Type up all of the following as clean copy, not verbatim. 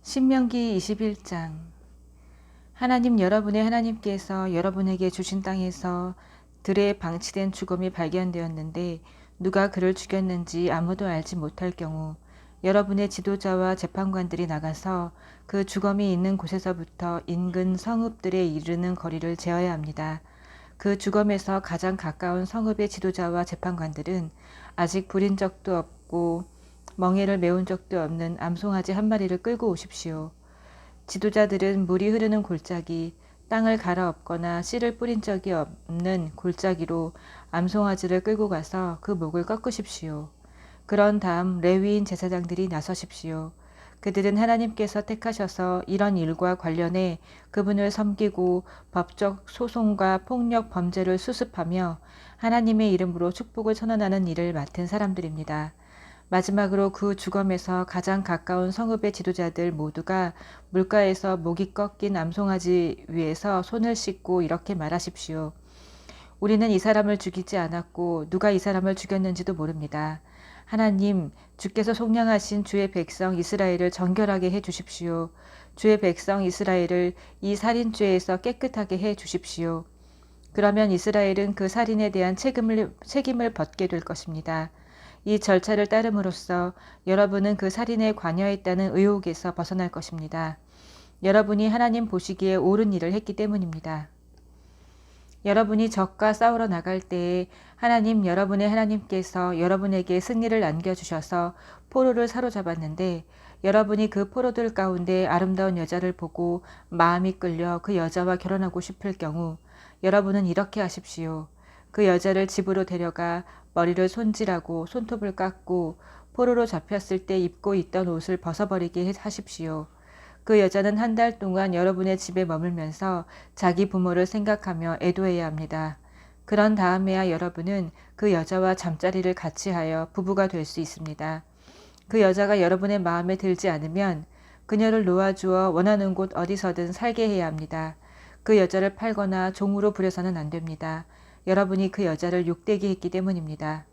신명기 21장. 하나님 여러분의 하나님께서 여러분에게 주신 땅에서 들에 방치된 죽음이 발견되었는데 누가 그를 죽였는지 아무도 알지 못할 경우 여러분의 지도자와 재판관들이 나가서 그 죽음이 있는 곳에서부터 인근 성읍들에 이르는 거리를 재어야 합니다. 그 죽음에서 가장 가까운 성읍의 지도자와 재판관들은 아직 부린 적도 없고 멍에를 메운 적도 없는 암송아지 한 마리를 끌고 오십시오. 지도자들은 물이 흐르는 골짜기, 땅을 갈아엎거나 씨를 뿌린 적이 없는 골짜기로 암송아지를 끌고 가서 그 목을 꺾으십시오. 그런 다음 레위인 제사장들이 나서십시오. 그들은 하나님께서 택하셔서 이런 일과 관련해 그분을 섬기고 법적 소송과 폭력 범죄를 수습하며 하나님의 이름으로 축복을 선언하는 일을 맡은 사람들입니다. 마지막으로 그 주검에서 가장 가까운 성읍의 지도자들 모두가 물가에서 목이 꺾인 암송아지 위에서 손을 씻고 이렇게 말하십시오. 우리는 이 사람을 죽이지 않았고 누가 이 사람을 죽였는지도 모릅니다. 하나님, 주께서 속량하신 주의 백성 이스라엘을 정결하게 해 주십시오. 주의 백성 이스라엘을 이 살인죄에서 깨끗하게 해 주십시오. 그러면 이스라엘은 그 살인에 대한 책임을 벗게 될 것입니다. 이 절차를 따름으로써 여러분은 그 살인에 관여했다는 의혹에서 벗어날 것입니다. 여러분이 하나님 보시기에 옳은 일을 했기 때문입니다. 여러분이 적과 싸우러 나갈 때에 하나님 여러분의 하나님께서 여러분에게 승리를 안겨주셔서 포로를 사로잡았는데 여러분이 그 포로들 가운데 아름다운 여자를 보고 마음이 끌려 그 여자와 결혼하고 싶을 경우 여러분은 이렇게 하십시오. 그 여자를 집으로 데려가 머리를 손질하고 손톱을 깎고 포로로 잡혔을 때 입고 있던 옷을 벗어버리게 하십시오. 그 여자는 한 달 동안 여러분의 집에 머물면서 자기 부모를 생각하며 애도해야 합니다. 그런 다음에야 여러분은 그 여자와 잠자리를 같이 하여 부부가 될 수 있습니다. 그 여자가 여러분의 마음에 들지 않으면 그녀를 놓아주어 원하는 곳 어디서든 살게 해야 합니다. 그 여자를 팔거나 종으로 부려서는 안 됩니다. 여러분이 그 여자를 욕되게 했기 때문입니다.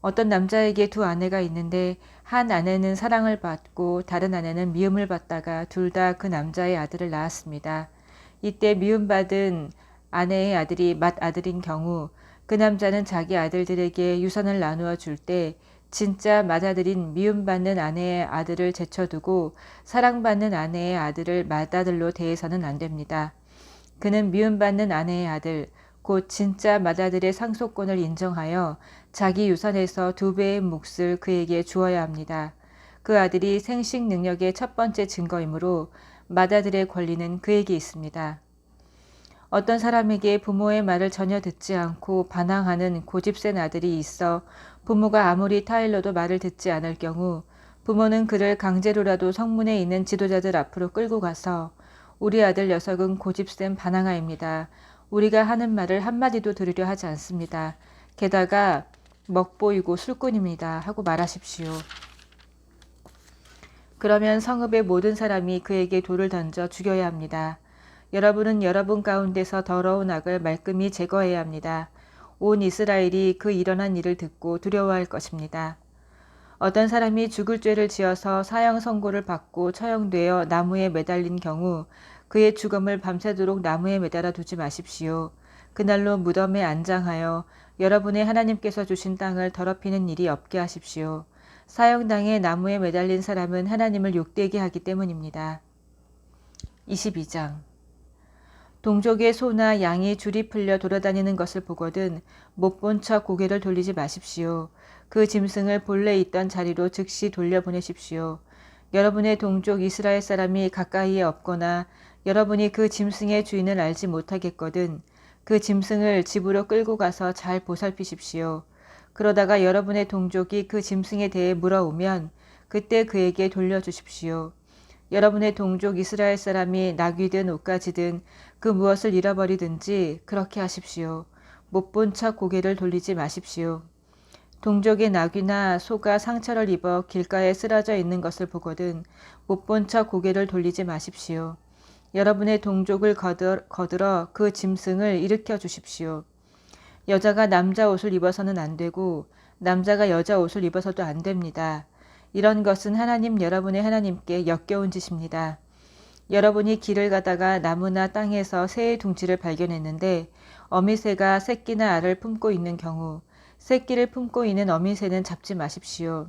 어떤 남자에게 두 아내가 있는데 한 아내는 사랑을 받고 다른 아내는 미움을 받다가 둘 다 그 남자의 아들을 낳았습니다. 이때 미움받은 아내의 아들이 맏아들인 경우 그 남자는 자기 아들들에게 유산을 나누어 줄 때 진짜 맏아들인 미움받는 아내의 아들을 제쳐두고 사랑받는 아내의 아들을 맏아들로 대해서는 안 됩니다. 그는 미움받는 아내의 아들, 곧 진짜 맏아들의 상속권을 인정하여 자기 유산에서 2배의 몫을 그에게 주어야 합니다. 그 아들이 생식 능력의 첫 번째 증거이므로 맏아들의 권리는 그에게 있습니다. 어떤 사람에게 부모의 말을 전혀 듣지 않고 반항하는 고집센 아들이 있어 부모가 아무리 타일러도 말을 듣지 않을 경우 부모는 그를 강제로라도 성문에 있는 지도자들 앞으로 끌고 가서 우리 아들 녀석은 고집센 반항아입니다. 우리가 하는 말을 한마디도 들으려 하지 않습니다. 게다가 먹보이고 술꾼입니다. 하고 말하십시오. 그러면 성읍의 모든 사람이 그에게 돌을 던져 죽여야 합니다. 여러분은 여러분 가운데서 더러운 악을 말끔히 제거해야 합니다. 온 이스라엘이 그 일어난 일을 듣고 두려워할 것입니다. 어떤 사람이 죽을 죄를 지어서 사형 선고를 받고 처형되어 나무에 매달린 경우 그의 죽음을 밤새도록 나무에 매달아 두지 마십시오. 그날로 무덤에 안장하여 여러분의 하나님께서 주신 땅을 더럽히는 일이 없게 하십시오. 사형당해 나무에 매달린 사람은 하나님을 욕되게 하기 때문입니다. 22장. 동족의 소나 양이 줄이 풀려 돌아다니는 것을 보거든 못 본 척 고개를 돌리지 마십시오. 그 짐승을 본래 있던 자리로 즉시 돌려보내십시오. 여러분의 동족 이스라엘 사람이 가까이에 없거나 여러분이 그 짐승의 주인을 알지 못하겠거든 그 짐승을 집으로 끌고 가서 잘 보살피십시오. 그러다가 여러분의 동족이 그 짐승에 대해 물어오면 그때 그에게 돌려주십시오. 여러분의 동족 이스라엘 사람이 나귀든 옷가지든 그 무엇을 잃어버리든지 그렇게 하십시오. 못 본 척 고개를 돌리지 마십시오. 동족의 나귀나 소가 상처를 입어 길가에 쓰러져 있는 것을 보거든 못 본 척 고개를 돌리지 마십시오. 여러분의 동족을 거들어 그 짐승을 일으켜 주십시오. 여자가 남자 옷을 입어서는 안 되고 남자가 여자 옷을 입어서도 안 됩니다. 이런 것은 하나님 여러분의 하나님께 역겨운 짓입니다. 여러분이 길을 가다가 나무나 땅에서 새의 둥지를 발견했는데 어미새가 새끼나 알을 품고 있는 경우 새끼를 품고 있는 어미새는 잡지 마십시오.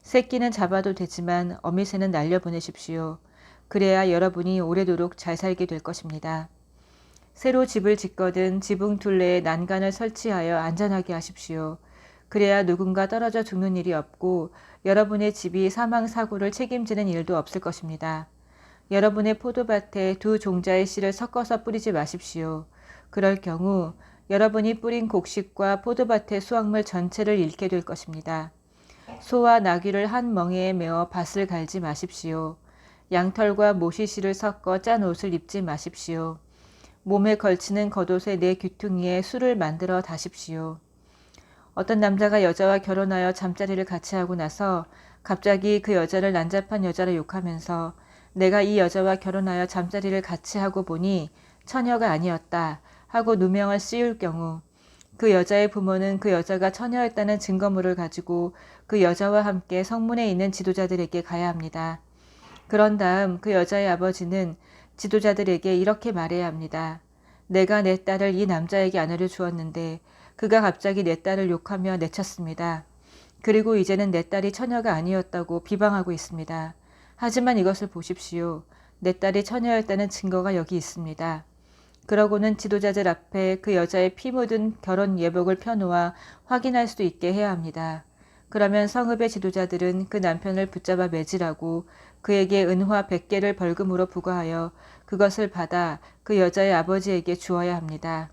새끼는 잡아도 되지만 어미새는 날려보내십시오. 그래야 여러분이 오래도록 잘 살게 될 것입니다. 새로 집을 짓거든 지붕 둘레에 난간을 설치하여 안전하게 하십시오. 그래야 누군가 떨어져 죽는 일이 없고 여러분의 집이 사망사고를 책임지는 일도 없을 것입니다. 여러분의 포도밭에 두 종자의 씨를 섞어서 뿌리지 마십시오. 그럴 경우 여러분이 뿌린 곡식과 포도밭의 수확물 전체를 잃게 될 것입니다. 소와 나귀를 한 멍에에 메어 밭을 갈지 마십시오. 양털과 모시씨를 섞어 짠 옷을 입지 마십시오. 몸에 걸치는 겉옷의 네 귀퉁이에 술을 만들어 다십시오. 어떤 남자가 여자와 결혼하여 잠자리를 같이 하고 나서 갑자기 그 여자를 난잡한 여자로 욕하면서 내가 이 여자와 결혼하여 잠자리를 같이 하고 보니 처녀가 아니었다 하고 누명을 씌울 경우 그 여자의 부모는 그 여자가 처녀였다는 증거물을 가지고 그 여자와 함께 성문에 있는 지도자들에게 가야 합니다. 그런 다음 그 여자의 아버지는 지도자들에게 이렇게 말해야 합니다. 내가 내 딸을 이 남자에게 안으려 주었는데 그가 갑자기 내 딸을 욕하며 내쳤습니다. 그리고 이제는 내 딸이 처녀가 아니었다고 비방하고 있습니다. 하지만 이것을 보십시오. 내 딸이 처녀였다는 증거가 여기 있습니다. 그러고는 지도자들 앞에 그 여자의 피 묻은 결혼 예복을 펴놓아 확인할 수 있게 해야 합니다. 그러면 성읍의 지도자들은 그 남편을 붙잡아 매질하고 그에게 은화 100개를 벌금으로 부과하여 그것을 받아 그 여자의 아버지에게 주어야 합니다.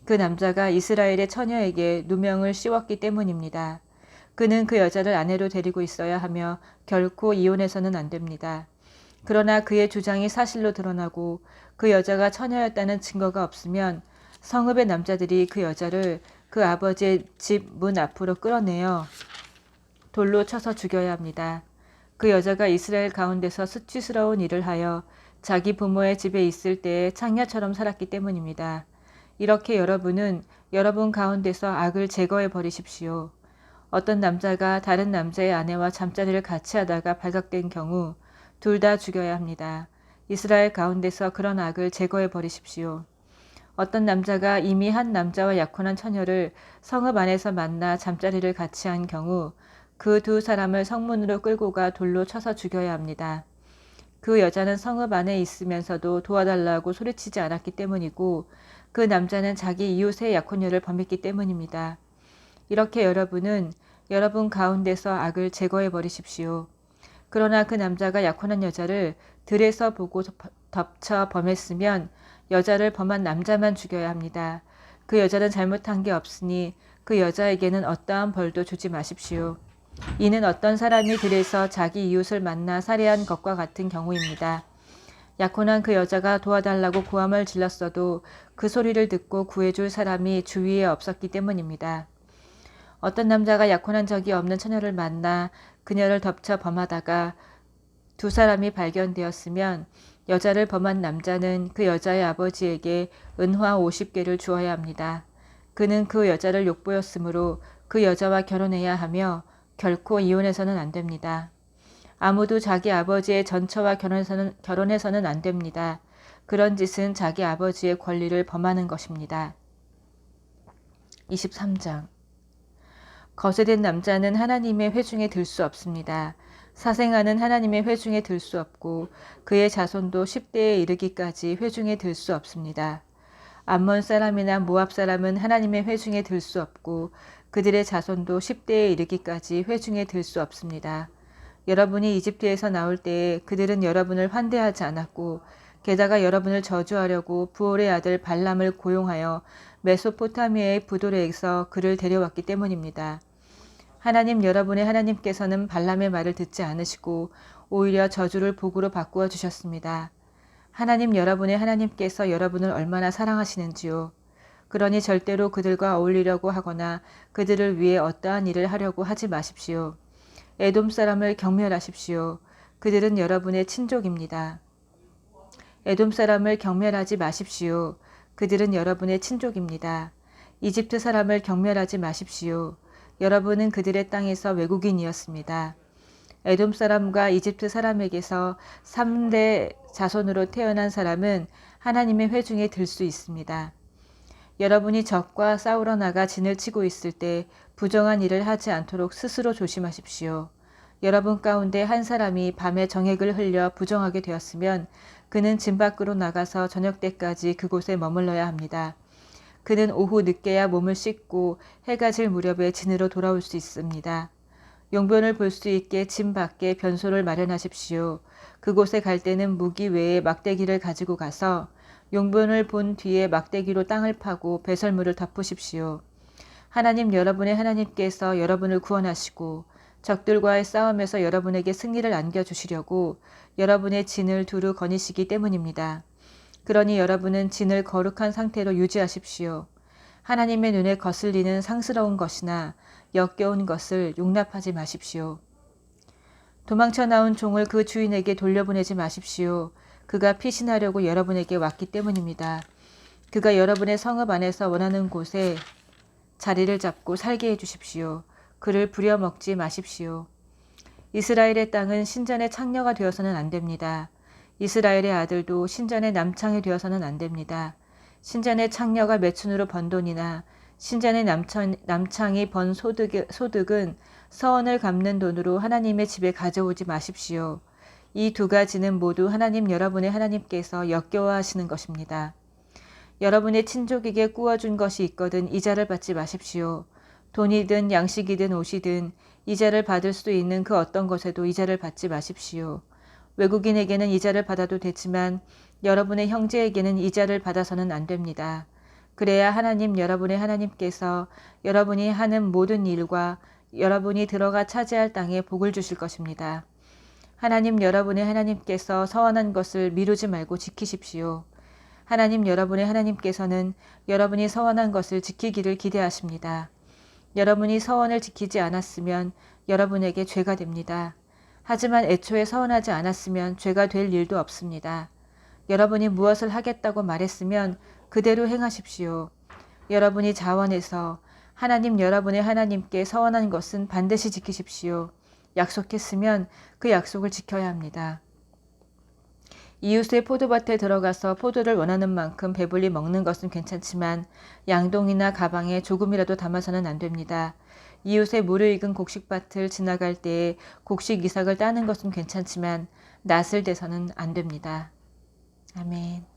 그 남자가 이스라엘의 처녀에게 누명을 씌웠기 때문입니다. 그는 그 여자를 아내로 데리고 있어야 하며 결코 이혼해서는 안 됩니다. 그러나 그의 주장이 사실로 드러나고 그 여자가 처녀였다는 증거가 없으면 성읍의 남자들이 그 여자를 그 아버지의 집 문 앞으로 끌어내어 돌로 쳐서 죽여야 합니다. 그 여자가 이스라엘 가운데서 수치스러운 일을 하여 자기 부모의 집에 있을 때에 창녀처럼 살았기 때문입니다. 이렇게 여러분은 여러분 가운데서 악을 제거해 버리십시오. 어떤 남자가 다른 남자의 아내와 잠자리를 같이 하다가 발각된 경우 둘 다 죽여야 합니다. 이스라엘 가운데서 그런 악을 제거해 버리십시오. 어떤 남자가 이미 한 남자와 약혼한 처녀를 성읍 안에서 만나 잠자리를 같이 한 경우 그 두 사람을 성문으로 끌고 가 돌로 쳐서 죽여야 합니다. 그 여자는 성읍 안에 있으면서도 도와달라고 소리치지 않았기 때문이고 그 남자는 자기 이웃의 약혼녀를 범했기 때문입니다. 이렇게 여러분은 여러분 가운데서 악을 제거해 버리십시오. 그러나 그 남자가 약혼한 여자를 들에서 보고 덮쳐 범했으면 여자를 범한 남자만 죽여야 합니다. 그 여자는 잘못한 게 없으니 그 여자에게는 어떠한 벌도 주지 마십시오. 이는 어떤 사람이 들에서 자기 이웃을 만나 살해한 것과 같은 경우입니다. 약혼한 그 여자가 도와달라고 고함을 질렀어도 그 소리를 듣고 구해줄 사람이 주위에 없었기 때문입니다. 어떤 남자가 약혼한 적이 없는 처녀를 만나 그녀를 덮쳐 범하다가 두 사람이 발견되었으면 여자를 범한 남자는 그 여자의 아버지에게 은화 50개를 주어야 합니다. 그는 그 여자를 욕보였으므로 그 여자와 결혼해야 하며 결코 이혼해서는 안 됩니다. 아무도 자기 아버지의 전처와 결혼해서는 안 됩니다. 그런 짓은 자기 아버지의 권리를 범하는 것입니다. 23장 거세된 남자는 하나님의 회중에 들 수 없습니다. 사생아는 하나님의 회중에 들 수 없고 그의 자손도 10대에 이르기까지 회중에 들 수 없습니다. 암몬 사람이나 모압 사람은 하나님의 회중에 들 수 없고 그들의 자손도 10대에 이르기까지 회중에 들 수 없습니다. 여러분이 이집트에서 나올 때에 그들은 여러분을 환대하지 않았고 게다가 여러분을 저주하려고 부올의 아들 발람을 고용하여 메소포타미아의 부도레에서 그를 데려왔기 때문입니다. 하나님 여러분의 하나님께서는 발람의 말을 듣지 않으시고 오히려 저주를 복으로 바꾸어 주셨습니다. 하나님 여러분의 하나님께서 여러분을 얼마나 사랑하시는지요. 그러니 절대로 그들과 어울리려고 하거나 그들을 위해 어떠한 일을 하려고 하지 마십시오. 에돔 사람을 경멸하십시오. 그들은 여러분의 친족입니다. 에돔 사람을 경멸하지 마십시오. 그들은 여러분의 친족입니다. 이집트 사람을 경멸하지 마십시오. 여러분은 그들의 땅에서 외국인이었습니다. 에돔 사람과 이집트 사람에게서 3대 자손으로 태어난 사람은 하나님의 회중에 들 수 있습니다. 여러분이 적과 싸우러 나가 진을 치고 있을 때 부정한 일을 하지 않도록 스스로 조심하십시오. 여러분 가운데 한 사람이 밤에 정액을 흘려 부정하게 되었으면 그는 진 밖으로 나가서 저녁 때까지 그곳에 머물러야 합니다. 그는 오후 늦게야 몸을 씻고 해가 질 무렵에 진으로 돌아올 수 있습니다. 용변을 볼 수 있게 진 밖에 변소를 마련하십시오. 그곳에 갈 때는 무기 외에 막대기를 가지고 가서 용변을 본 뒤에 막대기로 땅을 파고 배설물을 덮으십시오. 하나님 여러분의 하나님께서 여러분을 구원하시고 적들과의 싸움에서 여러분에게 승리를 안겨주시려고 여러분의 진을 두루 거니시기 때문입니다. 그러니 여러분은 진을 거룩한 상태로 유지하십시오. 하나님의 눈에 거슬리는 상스러운 것이나 역겨운 것을 용납하지 마십시오. 도망쳐 나온 종을 그 주인에게 돌려보내지 마십시오. 그가 피신하려고 여러분에게 왔기 때문입니다. 그가 여러분의 성읍 안에서 원하는 곳에 자리를 잡고 살게 해주십시오. 그를 부려먹지 마십시오. 이스라엘의 땅은 신전의 창녀가 되어서는 안 됩니다. 이스라엘의 아들도 신전의 남창이 되어서는 안 됩니다. 신전의 창녀가 매춘으로 번 돈이나 신전의 남창이 번 소득은 서원을 갚는 돈으로 하나님의 집에 가져오지 마십시오. 이 두 가지는 모두 하나님 여러분의 하나님께서 역겨워하시는 것입니다. 여러분의 친족에게 꾸어준 것이 있거든 이자를 받지 마십시오. 돈이든 양식이든 옷이든 이자를 받을 수 있는 그 어떤 것에도 이자를 받지 마십시오. 외국인에게는 이자를 받아도 되지만 여러분의 형제에게는 이자를 받아서는 안 됩니다. 그래야 하나님 여러분의 하나님께서 여러분이 하는 모든 일과 여러분이 들어가 차지할 땅에 복을 주실 것입니다. 하나님 여러분의 하나님께서 서원한 것을 미루지 말고 지키십시오. 하나님 여러분의 하나님께서는 여러분이 서원한 것을 지키기를 기대하십니다. 여러분이 서원을 지키지 않았으면 여러분에게 죄가 됩니다. 하지만 애초에 서원하지 않았으면 죄가 될 일도 없습니다. 여러분이 무엇을 하겠다고 말했으면 그대로 행하십시오. 여러분이 자원해서 하나님 여러분의 하나님께 서원한 것은 반드시 지키십시오. 약속했으면 그 약속을 지켜야 합니다. 이웃의 포도밭에 들어가서 포도를 원하는 만큼 배불리 먹는 것은 괜찮지만 양동이나 가방에 조금이라도 담아서는 안 됩니다. 이웃의 무르익은 곡식밭을 지나갈 때에 곡식 이삭을 따는 것은 괜찮지만 낫을 대서는 안 됩니다. 아멘.